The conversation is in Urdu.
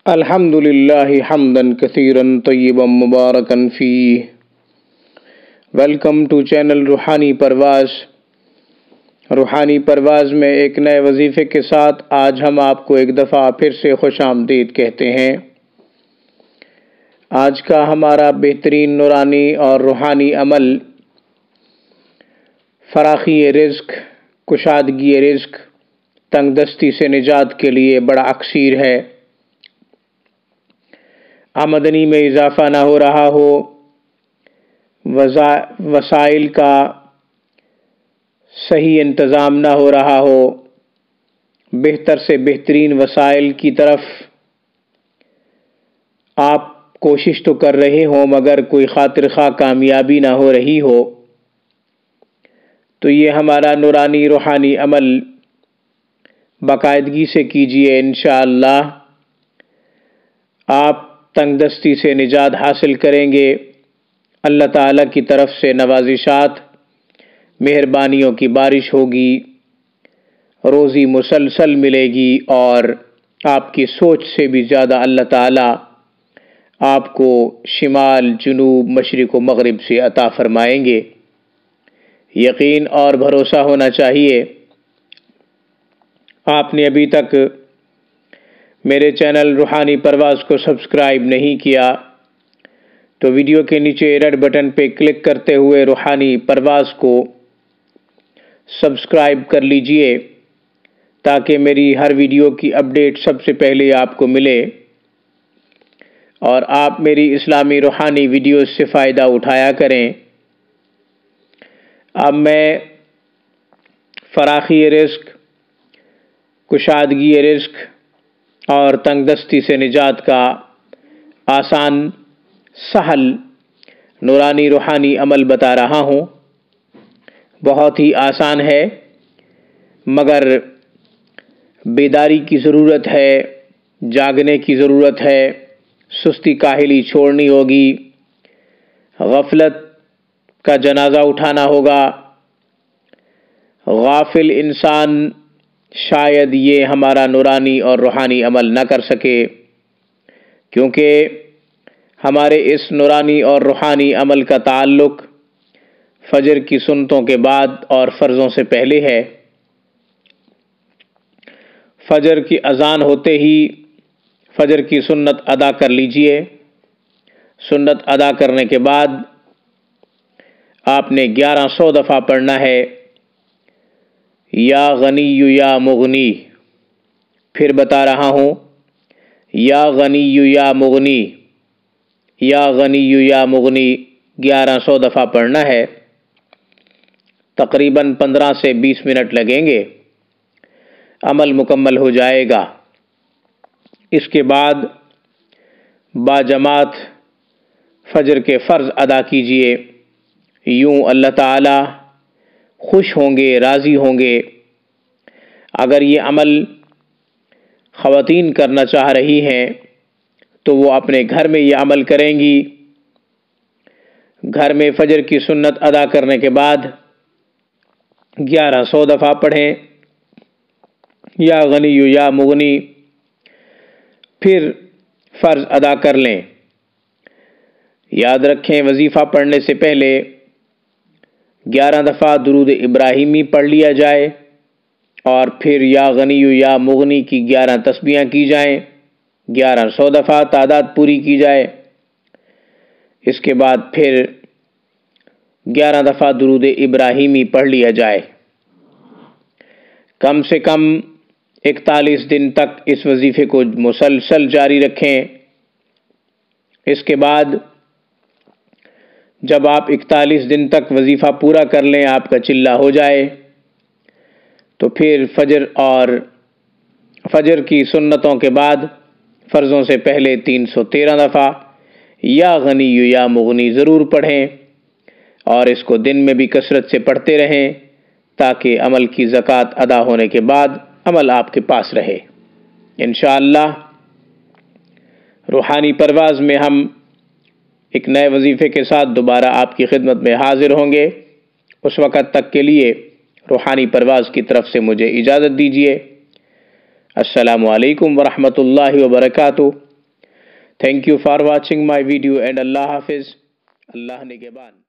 الحمد للہ حمدا کثیرا طیبا مبارکا فیہ۔ ویلکم ٹو چینل روحانی پرواز۔ روحانی پرواز میں ایک نئے وظیفے کے ساتھ آج ہم آپ کو ایک دفعہ پھر سے خوش آمدید کہتے ہیں۔ آج کا ہمارا بہترین نورانی اور روحانی عمل فراخی رزق، کشادگی رزق، تنگ دستی سے نجات کے لیے بڑا اکثیر ہے۔ آمدنی میں اضافہ نہ ہو رہا ہو، وسائل کا صحیح انتظام نہ ہو رہا ہو، بہتر سے بہترین وسائل کی طرف آپ کوشش تو کر رہے ہوں مگر کوئی خاطر خواہ کامیابی نہ ہو رہی ہو، تو یہ ہمارا نورانی روحانی عمل باقاعدگی سے کیجیے۔ انشاءاللہ آپ تنگ دستی سے نجات حاصل کریں گے۔ اللہ تعالیٰ کی طرف سے نوازشات، مہربانیوں کی بارش ہوگی، روزی مسلسل ملے گی اور آپ کی سوچ سے بھی زیادہ اللہ تعالیٰ آپ کو شمال، جنوب، مشرق و مغرب سے عطا فرمائیں گے۔ یقین اور بھروسہ ہونا چاہیے۔ آپ نے ابھی تک میرے چینل روحانی پرواز کو سبسکرائب نہیں کیا تو ویڈیو کے نیچے ریڈ بٹن پہ کلک کرتے ہوئے روحانی پرواز کو سبسکرائب کر لیجئے تاکہ میری ہر ویڈیو کی اپڈیٹ سب سے پہلے آپ کو ملے اور آپ میری اسلامی روحانی ویڈیوز سے فائدہ اٹھایا کریں۔ اب میں فراخی رزق، کشادگی رزق اور تنگ دستی سے نجات کا آسان، سہل نورانی روحانی عمل بتا رہا ہوں۔ بہت ہی آسان ہے مگر بیداری کی ضرورت ہے، جاگنے کی ضرورت ہے، سستی کاہلی چھوڑنی ہوگی، غفلت کا جنازہ اٹھانا ہوگا۔ غافل انسان شاید یہ ہمارا نورانی اور روحانی عمل نہ کر سکے، کیونکہ ہمارے اس نورانی اور روحانی عمل کا تعلق فجر کی سنتوں کے بعد اور فرضوں سے پہلے ہے۔ فجر کی اذان ہوتے ہی فجر کی سنت ادا کر لیجئے۔ سنت ادا کرنے کے بعد آپ نے 1100 دفعہ پڑھنا ہے، یا غنی یا مغنی۔ پھر بتا رہا ہوں، یا غنی یا مغنی، یا غنی یا مغنی 1100 دفعہ پڑھنا ہے۔ تقریباً 15 سے 20 منٹ لگیں گے، عمل مکمل ہو جائے گا۔ اس کے بعد باجماعت فجر کے فرض ادا کیجئے، یوں اللہ تعالی خوش ہوں گے، راضی ہوں گے۔ اگر یہ عمل خواتین کرنا چاہ رہی ہیں تو وہ اپنے گھر میں یہ عمل کریں گی۔ گھر میں فجر کی سنت ادا کرنے کے بعد 1100 دفعہ پڑھیں، یا غنی یا مغنی، پھر فرض ادا کر لیں۔ یاد رکھیں، وظیفہ پڑھنے سے پہلے 11 دفعہ درود ابراہیمی پڑھ لیا جائے اور پھر یا غنی یا مغنی کی 11 تسبیحاں کی جائیں، 1100 دفعہ تعداد پوری کی جائے۔ اس کے بعد پھر 11 دفعہ درود ابراہیمی پڑھ لیا جائے۔ کم سے کم 41 دن تک اس وظیفے کو مسلسل جاری رکھیں۔ اس کے بعد جب آپ 41 دن تک وظیفہ پورا کر لیں، آپ کا چلہ ہو جائے، تو پھر فجر کی سنتوں کے بعد فرضوں سے پہلے 313 دفعہ یا غنی یا مغنی ضرور پڑھیں اور اس کو دن میں بھی کثرت سے پڑھتے رہیں تاکہ عمل کی زکوٰۃ ادا ہونے کے بعد عمل آپ کے پاس رہے۔ انشاءاللہ روحانی پرواز میں ہم ایک نئے وظیفے کے ساتھ دوبارہ آپ کی خدمت میں حاضر ہوں گے۔ اس وقت تک کے لیے روحانی پرواز کی طرف سے مجھے اجازت دیجیے۔ السلام علیکم ورحمۃ اللہ وبرکاتہ۔ Thank you for watching my video and Allah Hafiz. Allah Nigeban.